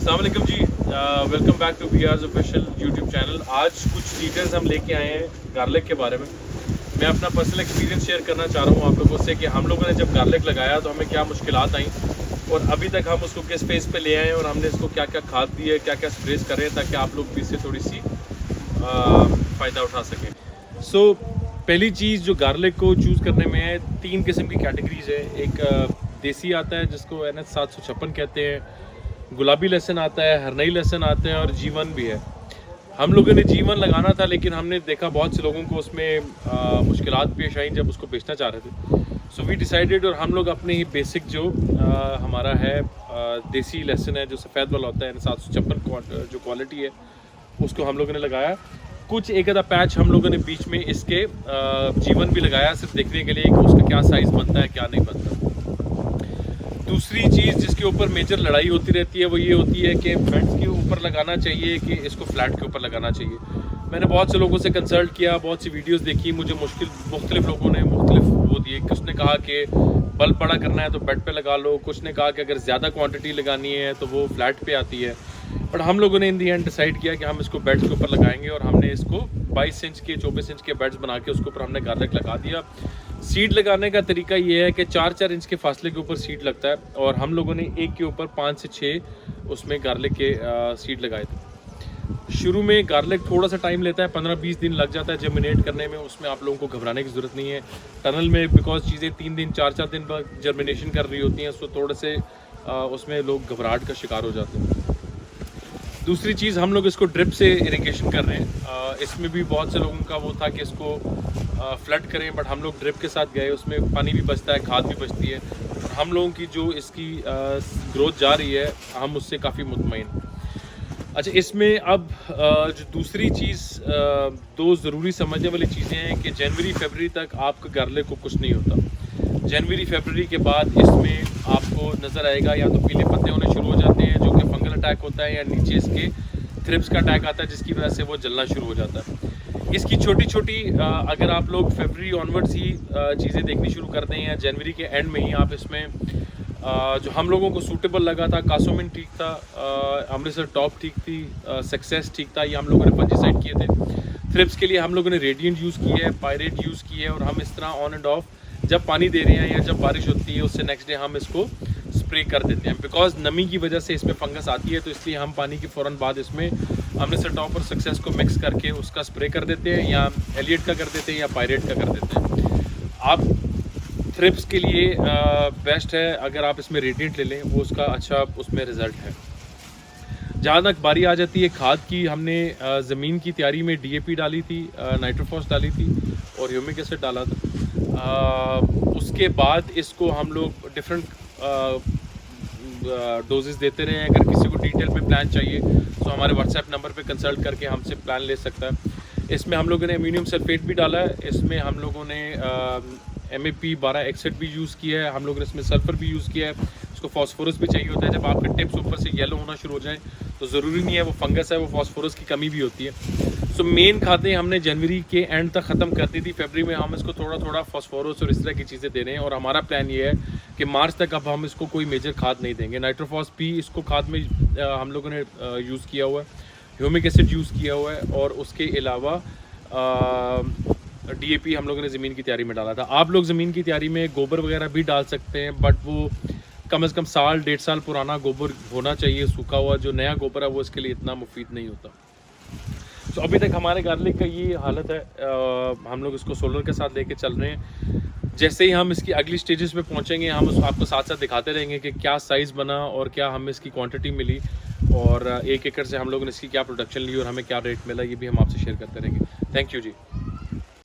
अस्सलाम वालेकुम जी, welcome back to BR's official YouTube channel. आज कुछ डिटेल्स हम लेके आए हैं गार्लिक के बारे में। मैं अपना पर्सनल एक्सपीरियंस शेयर करना चाह रहा हूँ आप लोगों से कि हम लोगों ने जब गार्लिक लगाया तो हमें क्या मुश्किलात आई और अभी तक हम उसको किस फेस पे ले आए हैं और हमने इसको क्या क्या खाद दी है, क्या क्या स्प्रेस कर रहे हैं ताकि आप लोग भी इससे थोड़ी सी फ़ायदा उठा सकें। सो पहली चीज़ जो गार्लिक को चूज़ करने में है, 3 किस्म की कैटेगरीज है। एक देसी आता है जिसको NH 756 कहते हैं, गुलाबी लहसुन आता है, हरनई लहसुन आता है और जीवन भी है। हम लोगों ने जीवन लगाना था लेकिन हमने देखा बहुत से लोगों को उसमें मुश्किलात पेश आई जब उसको बेचना चाह रहे थे। सो वी डिसाइडेड और हम लोग अपने ही बेसिक जो हमारा है देसी लहसुन है जो सफ़ेद वाला होता है, NH 756 जो क्वालिटी है उसको हम लोगों ने लगाया। कुछ एक आधा पैच हम लोगों ने बीच में इसके जीवन भी लगाया सिर्फ देखने के लिए कि उसका क्या साइज़ बनता है क्या नहीं बनता। दूसरी चीज़ जिसके ऊपर मेजर लड़ाई होती रहती है वो ये होती है कि बेड्स के ऊपर लगाना चाहिए कि इसको फ्लैट के ऊपर लगाना चाहिए। मैंने बहुत से लोगों से कंसल्ट किया, बहुत सी वीडियोस देखी, मुझे मुख्तलिफ लोगों ने मुख्तलिफ वो दिए। कुछ ने कहा कि बल्ब बड़ा करना है तो बेड पे लगा लो, कुछ ने कहा कि अगर ज़्यादा क्वांटिटी लगानी है तो वो फ्लैट पे आती है। बट हम लोगों ने इन दी एंड डिसाइड किया कि हम इसको बेड्स के ऊपर लगाएंगे और हमने इसको 22 इंच के 24 इंच के बेड्स बना के उसके ऊपर हमने गार्लिक लगा दिया। सीड लगाने का तरीका ये है कि 4-4 इंच के फासले के ऊपर सीड लगता है और हम लोगों ने एक के ऊपर 5 से 6 उसमें गार्लिक के सीड लगाए थे। शुरू में गार्लिक थोड़ा सा टाइम लेता है, 15-20 दिन लग जाता है जर्मिनेट करने में। उसमें आप लोगों को घबराने की ज़रूरत नहीं है। टनल में बिकॉज चीज़ें 3 दिन 4-4 दिन बाद जर्मिनेशन कर रही होती हैं, सो थोड़े से उसमें लोग घबराहट का शिकार हो जाते हैं। दूसरी चीज़, हम लोग इसको ड्रिप से इरिगेशन कर रहे हैं। इसमें भी बहुत से लोगों का वो था कि इसको फ्लड करें, बट हम लोग ड्रिप के साथ गए, उसमें पानी भी बचता है, खाद भी बचती है और हम लोगों की जो इसकी ग्रोथ जा रही है हम उससे काफ़ी मुतमईन। अच्छा, इसमें अब जो दूसरी चीज़, दो ज़रूरी समझने वाली चीज़ें हैं कि जनवरी-फरवरी तक आपका गार्लिक को कुछ नहीं होता। जनवरी-फरवरी के बाद इसमें आपको नज़र आएगा या तो पीले पत्ते होने शुरू हो जाते हैं जो कि फंगल अटैक होता है, या नीचे इसके थ्रिप्स का अटैक आता है जिसकी वजह से वो जलना शुरू हो जाता है। इसकी छोटी छोटी अगर आप लोग फरवरी ऑनवर्ड्स ही चीज़ें देखनी शुरू कर दें या जनवरी के एंड में ही आप इसमें जो हम लोगों को सूटेबल लगा था, कासोमिन ठीक था, अमृतसर टॉप ठीक थी, सक्सेस ठीक था, ये हम लोगों ने फंजीसाइड किए थे। थ्रिप्स के लिए हम लोगों ने रेडिएंट यूज़ की है, पायरेट यूज़ की है और हम इस तरह ऑन एंड ऑफ जब पानी दे रहे हैं या जब बारिश होती है उससे नेक्स्ट डे हम इसको स्प्रे कर देते हैं। बिकॉज नमी की वजह से इसमें फंगस आती है तो इसलिए हम पानी के फ़ौरन बाद इसमें अमृतसर टॉप और सक्सेस को मिक्स करके उसका स्प्रे कर देते हैं, या एलियट का कर देते हैं या पायरेट का कर देते हैं। आप थ्रिप्स के लिए बेस्ट है अगर आप इसमें रेडिएंट ले लें, वो उसका अच्छा उसमें रिज़ल्ट है। जहाँ तक बारी आ जाती है खाद की, हमने ज़मीन की तैयारी में DAP डाली थी, नाइट्रोफॉस डाली थी और ह्यूमिक एसिड डाला था। उसके बाद इसको हम लोग डिफरेंट डोजेस देते रहे हैं। अगर किसी को डिटेल में प्लान चाहिए तो हमारे व्हाट्सएप नंबर पे कंसल्ट करके हमसे प्लान ले सकता है। इसमें हम लोगों ने अम्मोनियम सल्फेट भी डाला है, इसमें हम लोगों ने MAP 12 भी यूज़ किया है, हम लोगों ने इसमें सल्फ़र भी यूज़ किया है। उसको फास्फोरस भी चाहिए होता है। जब आपके टिप्स ऊपर से येलो होना शुरू हो जाए तो ज़रूरी नहीं है वो फंगस है, वो फास्फोरस की कमी भी होती है। सो मेन खादें हमने जनवरी के एंड तक ख़त्म कर दी थी। फरवरी में हम इसको थोड़ा थोड़ा फास्फोरस और इस तरह की चीज़ें दे रहे हैं और हमारा प्लान ये है कि मार्च तक अब हम इसको कोई मेजर खाद नहीं देंगे। नाइट्रोफॉस भी इसको खाद में हम लोगों ने यूज़ किया हुआ है, ह्यूमिक एसिड यूज़ किया हुआ है और उसके अलावा DAP हम लोगों ने ज़मीन की तैयारी में डाला था। आप लोग ज़मीन की तैयारी में गोबर वगैरह भी डाल सकते हैं, बट वो कम से कम साल 1.5 साल पुराना गोबर होना चाहिए, सूखा हुआ। जो नया गोबर है वो इसके लिए इतना मुफीद नहीं होता। तो अभी तक हमारे गार्लिक का ये हालत है। हम लोग इसको सोलर के साथ लेके चल रहे हैं। जैसे ही हम इसकी अगली स्टेजेस पे पहुंचेंगे हम आपको साथ साथ दिखाते रहेंगे कि क्या साइज़ बना और क्या हमें इसकी क्वांटिटी मिली और 1 एकड़ से हम लोगों ने इसकी क्या प्रोडक्शन ली और हमें क्या रेट मिला, ये भी हम आपसे शेयर करते रहेंगे। Thank you ji.